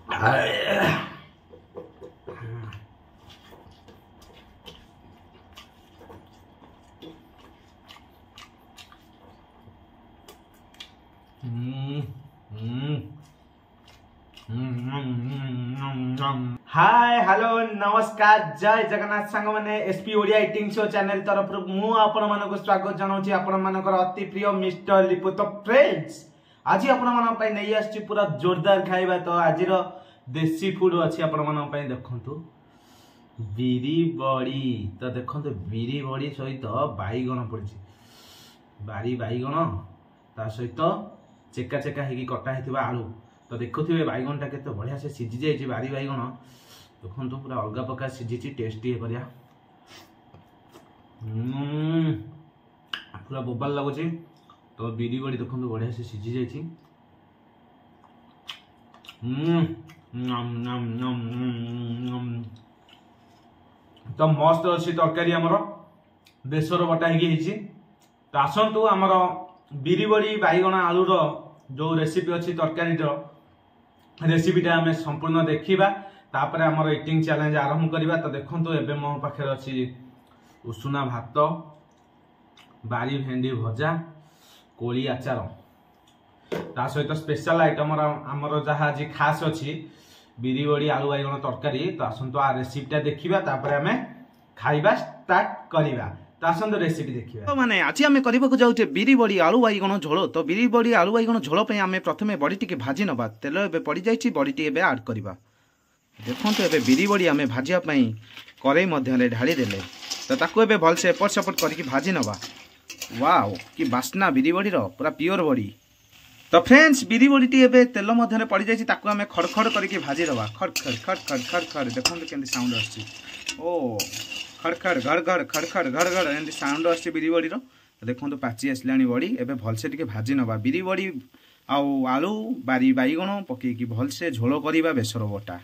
Hi hello नमस्कार जय जगन्नाथ सांग मैंने SP Odia eating show channel तरफ मु आपण मानक स्वागत जनाऊँ आपण मानकर अति प्रिय मिस्टर लिपु। तो फ्रेंड्स आज आपण मान पई नहीं आछि पूरा जोरदार खाइबा। तो आज देसी फूड अच्छी आपण मान पई देखंतु बिरी बड़ी। तो देखंतु बिरी बड़ी सहित बाईगण पड़छि बारी बाईगण ता सहित चेका चेका हेकी कटा हेतिबा आलू। तो देखुथिबे बाईगणटा केते बढ़िया से सिझी जाइछि बारी बाईगण देखंतु पूरा अलगा प्रकार सिझिछि टेस्टी हे करिया पूरा बोबाल लागुछि। तो बिरी बड़ी देखंतु बढ़िया से सिझी जाइछि तो मस्त अच्छी तरकारी आमर बेसर बटा हेछि। तो आसंतु आमर बिरी बड़ी बाईगण आलूर जो रेसिपी अच्छी तरकारी रेसिपीटा आम संपूर्ण देखा तापर आमर इटिंग चैलेंज आरंभ करवा। तो देखो एबे मो पाखे अच्छी उषुना भात बारी भेंडी भजा कोली आचार ता सहित स्पेशल आइटम आमर जहाँ आज खास अच्छी बिरी बड़ी आलू बाईगण तरकारी। तो आसतु आ रेसिपीटा देखा तापर आम खाइबा स्टार्ट करवा। तो आसतु रेसिपी देखिए। तो माने आज आम करने जाऊे बिरी बड़ी आलू बाईगण झोल। तो बिरी बड़ी आलू बाईगण झोल पे आम प्रथम बड़ी टी भाजी नवा तेल एवं पड़ जाइए बड़ी टी आड करवा। देखो ए बिरी बड़ी आम भाजापी कड़े मध्य ढाली देले। तो ताको एबे भलसे एपट सेपट करके भाजी नवा। वाओ कि बास्ना बिरी बड़ीर पूरा प्योर बड़ी। तो फ्रेंड्स बिरी बड़ी टी एबे तेल मध्य पड़ जाइए ताको आम खड़खड़ करके भाजी दवा। खड़खड़ खड़खड़ खड़खड़ देखो केमती साउंड आछी ओ खड़खड़ घड़घड़ खड़खड़ घड़घड़ एमती साउंड आछी बिरी बड़ीर। देखो पाची आसलानी बड़ी एबे भलसे टिके भाजी नवा। बिरी बड़ी आउ आलू बारी बाईगण पकईकी भलसे झोल करवा बेसर बटा।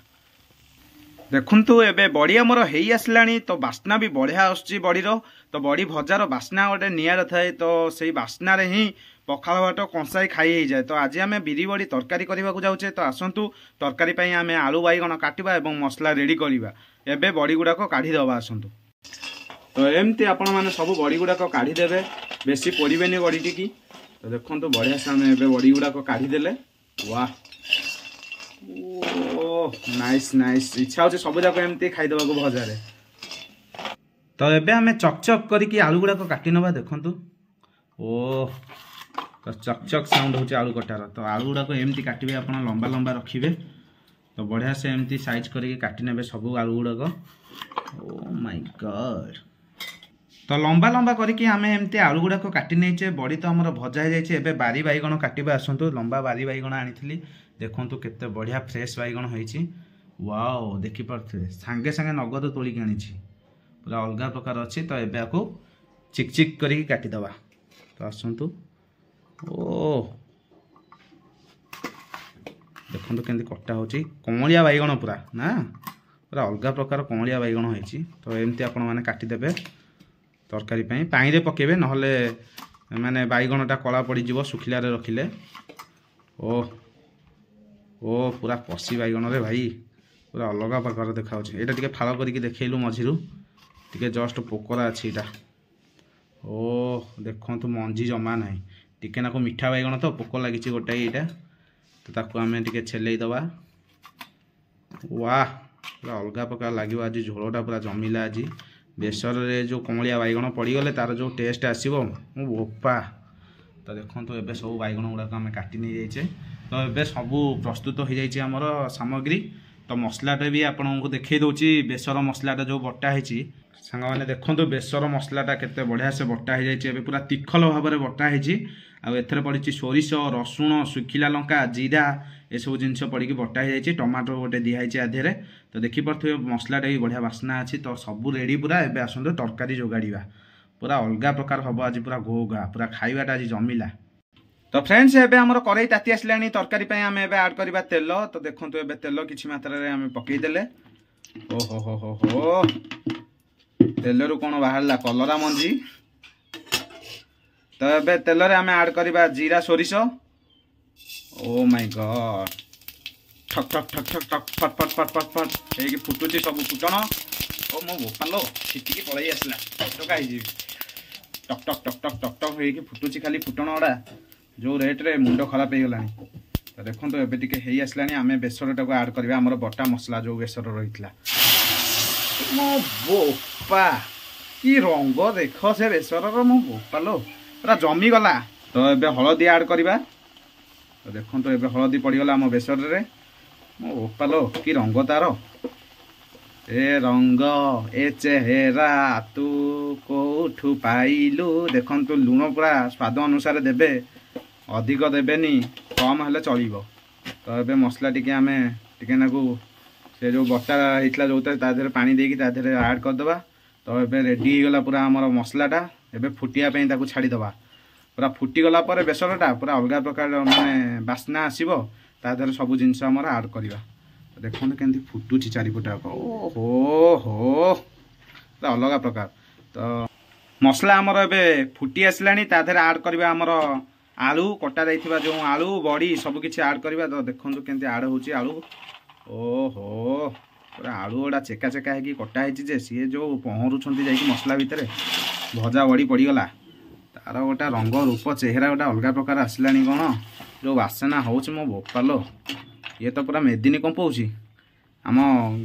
देखु एबे बड़ी आमर हो आसलानी। तो बास्ना भी बढ़िया आसुची बड़ीर। तो बड़ी भजार बास्ना गोटे निआर थाए। तो से बास्ना रे ही पखाल भात कंसाई खाई हो जाए। तो आज आम बिरी बड़ी तरकारी करने को जाऊे। तो आसतु तरकारी आम आलू बाईगण काटिबा एवं मसला रेडी करवा। एबे बड़ी गुड़ाक काढ़ीदबा आसतु। तो एमती आपण मैंने सब बड़ी गुड़ाक काढ़ीदेवे बेसी पड़े बड़ी टी। तो देखो बढ़िया से आम ए बड़ी गुड़ाक काढ़ीदेले। वाह नाइस नाइस इच्छा हो सब जाक एमती खाईदेवा भजारे। तो एबे आम चकचक करके आलू गुड़ाक काटी नवा। देखु ओ तो चकचक साउंड होचे आलू कटार। तो आलू गुड़ाक एमती काटिबे आप लंबा लंबा रखिबे। तो बढ़िया से एमती साइज करके काटी नेबे सब आलू गुड़ाक। Oh my God. तो लंबा लंबा करके आम एमती आलू गुड़ाक काटी नहींचे। बड़ी तो आमर भजा हो जाए। एबे बारी बाईगण काटिबे आसतु। लंबा बारी बाईगण आनी देखु केते बढ़िया फ्रेश बाईगण होईची। वाओ देखि पारथे सांगे सांगे नगद तोलिक आनी पूरा अलग प्रकार अच्छी। तो एबे आको चिक चिक करके काटिदबा। तो आसतु ओ देखो केमती कटा होची कमलिया बाईगण पूरा ना पूरा अलग प्रकार कमलिया बाईगण होईची। तो एमती आपण माने काटिदेबे तरकारी पानी रे पकेबे नहले माने बाईगणटा कला पड़ जीवो सुखिला रे रखिले। ओ ओ पूरा कसी बाईगण रे भाई पूरा अलग प्रकार देखा यहाँ टे फाड़ करके देखलु मझिरू टे जस्ट पोकरा अच्छी यहाँ। ओ देखु मंजी जमा ना टिके नाको मीठा बाईगण तो पोक लगी गोटाए यहाँ। तो ताको आम टे छेलईदबा। वाह पूरा अलग प्रकार लगे आज झोलटा पूरा जमिला आज बेसर रे जो कमलिया बाईगण पड़गले तार जो टेस्ट आसो बोपा। तो देखो एबे सब बाईगण गुड़ाक आम काटी नहीं जाइए। तो एबे सब प्रस्तुत हो जाइए आमर सामग्री। तो मसलाटा भी आपको देखई दूची बेसर मसलाटा जो बटा है सांग मैंने देखो बेसर मसलाटा केते बढ़िया से बटा हो जाइए। पूरा तीखल भाव में बटा है। आउ पड़ी सोरिष रसुण सुखिला लंका जीरा ये सब जिनस पड़ी बटा हो जाइए। टमाटो गोटे दिखाई आधे। तो देखिपे मसलाटा भी बढ़िया बास्ना अच्छी। तो सब रेडी पूरा एबे आसतु तरकारी जोगाड़ा पूरा अलग प्रकार हम आज पूरा घोघा पूरा खाइबाटा आज जमिला। तो फ्रेंड्स एबे हमर कड़ाई ताती आसलानी तरकारी पे आम एबे ऐड करबा तेल। तो देखो एबे तेल किछि मात्रा रे आम पकई देले। ओ हो तेल रु कोन बाहरला कलरा मंजी। तो एबे तेल रे आम ऐड करबा जीरा सोरिष। ओ माय गॉड ठक ठक ठक ठक ठक फट फट फट फट फट हे फुटुची सब फुटण ओ मो बोपालो छिटिकी पळै आसला टका हे टक टक टक टक टक टक हे फुटुची खाली फुटण ओडा जो रेट रे मुंड खराब हे गलानी तो देखो तो एबे टिके हे आसलानी आमे बेसर टाको ऐड करबा हमर बटा मसला जो बेसर रहितला मो बोपा की रंग देख से बेसर रो मो बोपालो पूरा जमी गला तो एबे हळदी ऐड करबा तो देखो तो एबे हळदी पड़ी गला हम बेसर रे मो बोपालो की रंग तारो ए रंग ए चेहरा तू कोठू पाइलु देखो तो लुण पूरा स्वाद अनुसार देबे अधिक देबेनी कम हेले चलिबो तो एबे मसला टिके आमे टिके नाकू से जो बटा हितला जोते ता देरे पानी देकी ता देरे ऐड कर दबा तो एबे रेडी हो गला पूरा हमर मसलाटा एबे फुटिया पे ताकू छाड़ी दबा पूरा फुटी गला पर बेसरटा पूरा अलग प्रकार माने बास्ना आसीबो ता देरे सब जिंस हमर ऐड करबा देखो केंती फुटुची चारिपटा ओ हो हो पूरा अलग प्रकार तो मसला हमर एबे फुटी आसलानी ता देरे ऐड करबा हमर आलू कटा जाइथिबा जो आलू बड़ी सब किछि ऐड करबा तो देखंतु केंती ऐड होची आलू ओहो पूरा आलू ओडा चेका चेका है कि कटा है जे सी जो पहरुछंती जाई मसला भितर भजा बड़ी पड़ी गला तार गोटा रंग रूप चेहरा गोटा अलग प्रकार आसलानी कौन जो बासना होची मो बोपालो ये तो पूरा मेदिनी कंपोची आम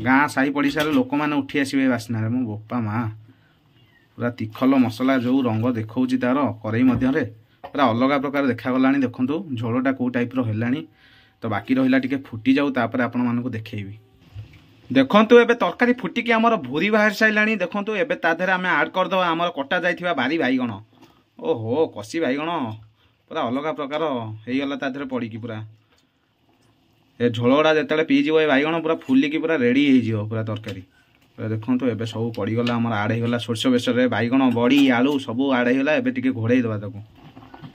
गाँ साई पड़िशार लोक मैंने उठी आसबे बासना मो बोपा माँ पूरा तीखल मसला जो रंग देखा तार करई मध्य पूरा अलग प्रकार देखागला देखु झोलटा कौ टाइप रही तो बाकी रहा टे फुटी जाऊ तापर आपण मानक देखी देखु एबे तरकारी फुटिकी आमर भूरी बाहर सारा देखु एबे ताधे आम ऐड करदे आमर कटा जाइथिबा बारी बैगण ओहो कसी बैगण पूरा अलग प्रकार हो गला ताधे पड़िकी पूरा ए झोलगुड़ा जिते पीजी ए बैगण पूरा फुलिकी पूरा रेडी हो पूरा तरकारी पूरा देखु एबे सब पड़गला आमर ऐड होगा सोरष बेसर बैगण बड़ी आलू सब ऐड होगा एबे टिके घोड़े दबा ताको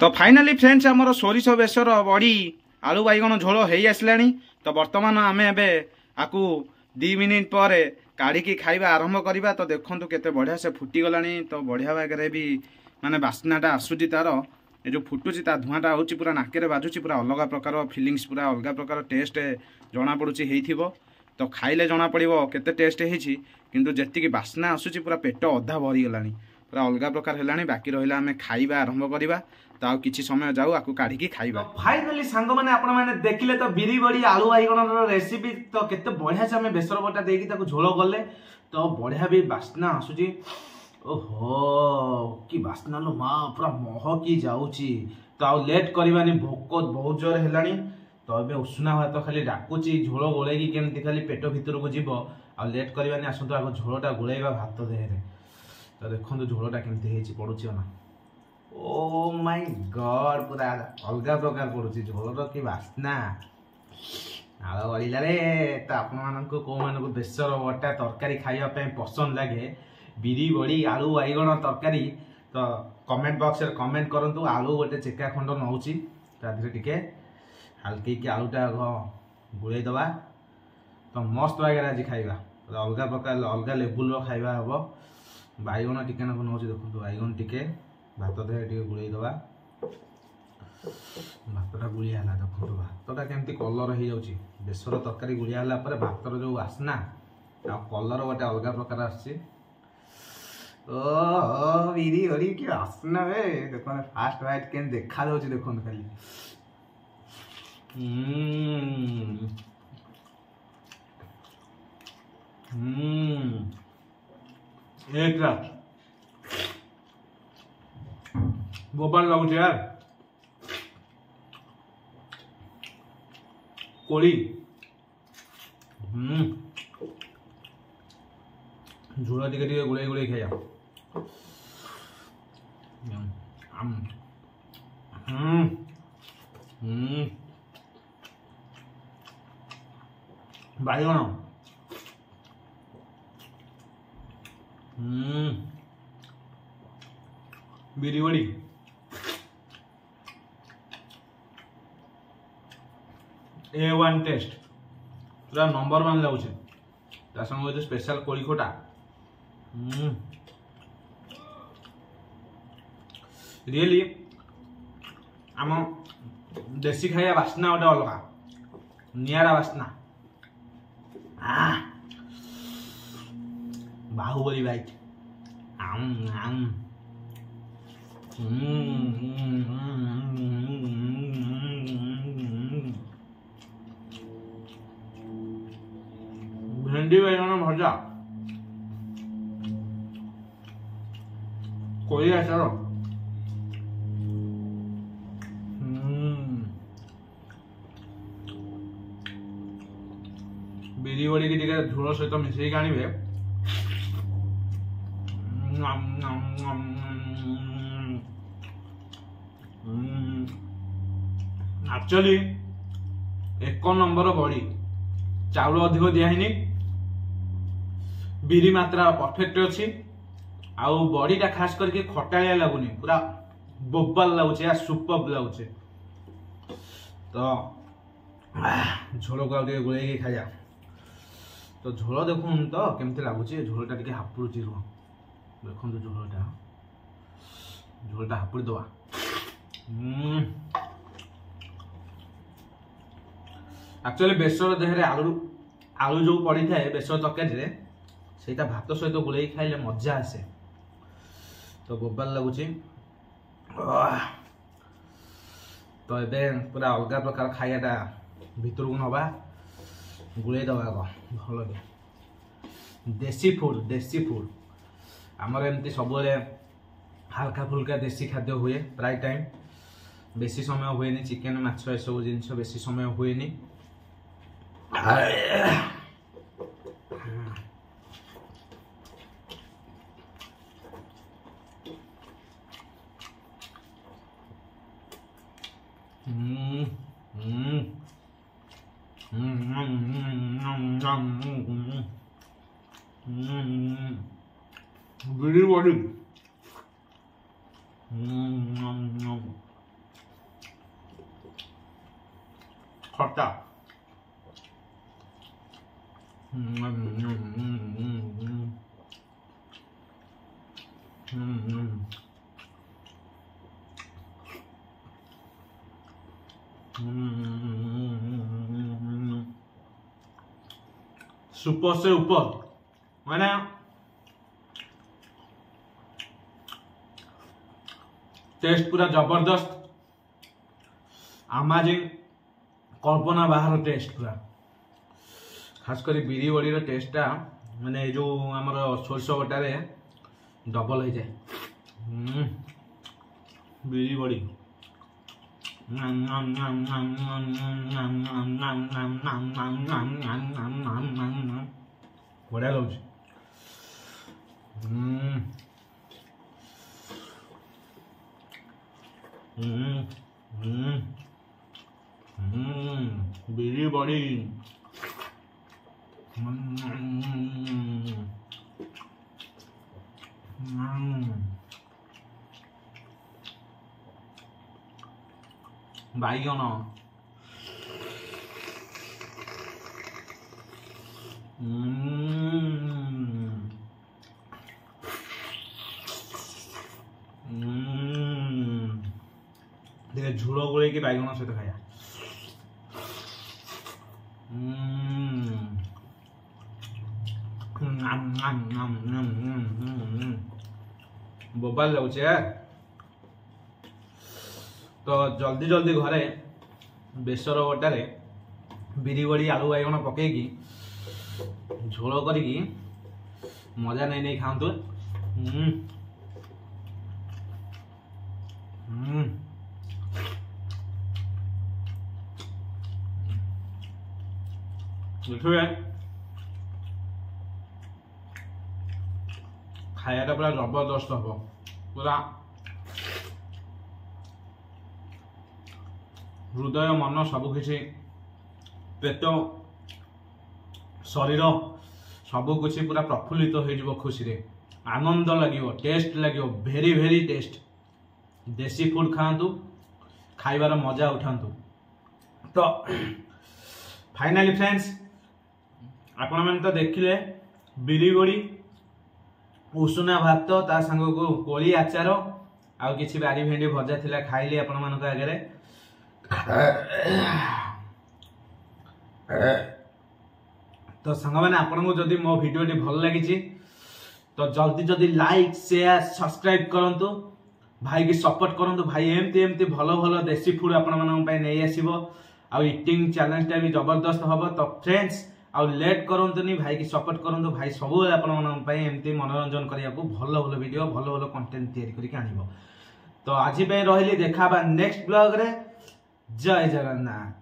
तो फाइनाली फ्रेंड्स आमर सोरिष बेसर बड़ी आलू बैगण झोल हो आसलानी तो बर्तमान आम एबे आकू 2 मिनिट पर काढ़ी खाइबा आरंभ करवा तो देखु केते बढ़िया से फुटी गलानी तो बढ़िया भागे भी माने बास्नाटा आसूची तार ये जो फुटुची ता धुआटा होची पूरा नाके बाजुची पूरा अलग प्रकार फिलिंग्स पूरा अलग प्रकार टेस्ट जना पड़ुची हेइथिबो तो खाइले जना पड़िबो केते टेस्ट हेइची किंतु जेतिकी बास्ना आसूची पूरा पेट अधा भरी गलानी पूरा अलग प्रकार हेलानी बाकी रहिला आमे खाइबा आरंभ करवा तो आउ किछि समय जाऊ आकु काढ़ी खाइबा फाइनली सांग माने आपण माने देखिले तो बिरी बड़ी आलू बैगण रेसिपी तो केते बढ़िया से आमे बेसर बटा देकी ताकू झोल गले तो बढ़िया भी बास्ना आसुची ओहो की बास्ना लो माँ पूरा महकी जाऊची तो आउ लेट करवानी भोक बहुत जोर हेलानी तो ए उषुना भात तो खाली डाकुची झोल गोलेकी केमती खाली पेट भितर को जीव आ लेट करवानी आसतु आग झोलटा गोलेबा भात देहरे तो देखो झोलटा केमती हेची पड़ुची ना ओ माय गॉड पूरा अलग प्रकार पड़ुची झोलर की बास्ना आल बड़ा रे तो आपण को बेसर बटा तरकारी खाइबा पसंद लगे बिरी बड़ी आलू बैगण तरकारी तो कमेंट बॉक्स रे कमेंट करंतु आलू गोटे चेका खंड नौची ताधरे टिके हल्के की आलूटा गुड़े दबा तो मस्त बागे आज खाइबा अलग प्रकार अलग लेवल रो खाइबा हबो बैगण टिके ना नौची देखु बैगण टिके भात दे टिके गुड़े दबा भातटा गुड़िया है देखो भातटा केमती कलर हो जाऊँगी बेसर तरकारी गुड़िया है भातर जो आसना कलर गोटे अलग प्रकार आसी ओ बिरी बड़ी की आसना वे देखो फास्ट वाइट के देखा जाऊँगी देखो खाली एक रात गोपाल लगुच यार कोड़ी झोला टिके गुड़े गुड़े खाया बैगण बिरी बड़ी A1 टेस्ट पूरा नंबर 1 लगुचे ता संग जो स्पेशल कोड़ी खोटा रियली आम देसी खाया बास्ना गोटे अलग नियारा बास्ना। बाहुबली बाइट भेंडी बैगन भजा कोई आचार बिरी बड़ी की झोल सहित मिसई आने एक्चुअली 1 नंबर बड़ी चाउल अधिक दिहनी बिरी मात्रा परफेक्ट अच्छी आउ बड़ीटा खास करके खटालिया लगुनि पूरा बोबाल लगुचे सुपर लगुचे तो झोल को गोले खाया तो झोल देखुन तो केमती लगुचे झोलटा टिके हापुरुची रुह देखो झोलटा हापुड़ी दवा एक्चुअली बेसर देहरे आलू आलू जो पड़ी थाए बेसर तरकारी से भात सहित गोले खाइले मजा आसे तो बोबाल लगुच तो ये पूरा अलग प्रकार खाइाटा भितर को नवा गुड़े दवा भल देसी फूड आमर एमती सब हल्का फुल्का देसी खाद्य हुए प्राय टाइम बेसी समय हुए चिकेन माछ ए सब जिनस बेसी समय हुए बिरी बड़ी खट्टा सुपर से ऊपर मैंने टेस्ट पूरा जबरदस्त अमेजिंग कल्पना बाहर टेस्ट पूरा खास कर बिरी बड़ी टेस्टा माने जो आमर सोरस बटारे डबल हो जाए बिरी बड़ी बढ़िया लगे बिरी बड़ी बैगन झोल गोले की बैगन सहित खाया बोबाल लगुचे तो जल्दी जल्दी घरे बेसर बटारे बिरी बड़ी आलू बैगन पकईकी झोल करी मजा नहीं नहीं खातु देखिए खाया पूरा जबरदस्त हम पूरा हृदय मन सबकि पेट शरीर सबकि पूरा प्रफुल्लित हो खुशी आनंद लगे टेस्ट लगे भेरी भेरी टेस्ट देसी फूड खातु खाइबार मजा उठातु तो फाइनली फ्रेंड्स आपण मैंने तो देखिले बिरी बड़ी उषुना भात ता संग को कोली आचार आउ किछि बारी भेंडी भजा थिला खाइली आपण मानक आगे तो सांग मैंने आपको जदि मो वीडियो भल लगी तो जल्दी जल्दी लाइक शेयर सब्सक्राइब करूँ भाई की सपोर्ट करूँ भाई एमती एमती भल भल देसी फूड नहीं आसो आ इटिंग चैलेंज भी जबरदस्त हम तो फ्रेंड्स आउ लेट करंतुनी भाई की सपोर्ट करंतु भाई सब एमती मनोरंजन करने को भल भल वीडियो भल भल कंटेंट तैयारी करके तो आज रही देखा नेक्स्ट ब्लॉग रे जय जगन्नाथ।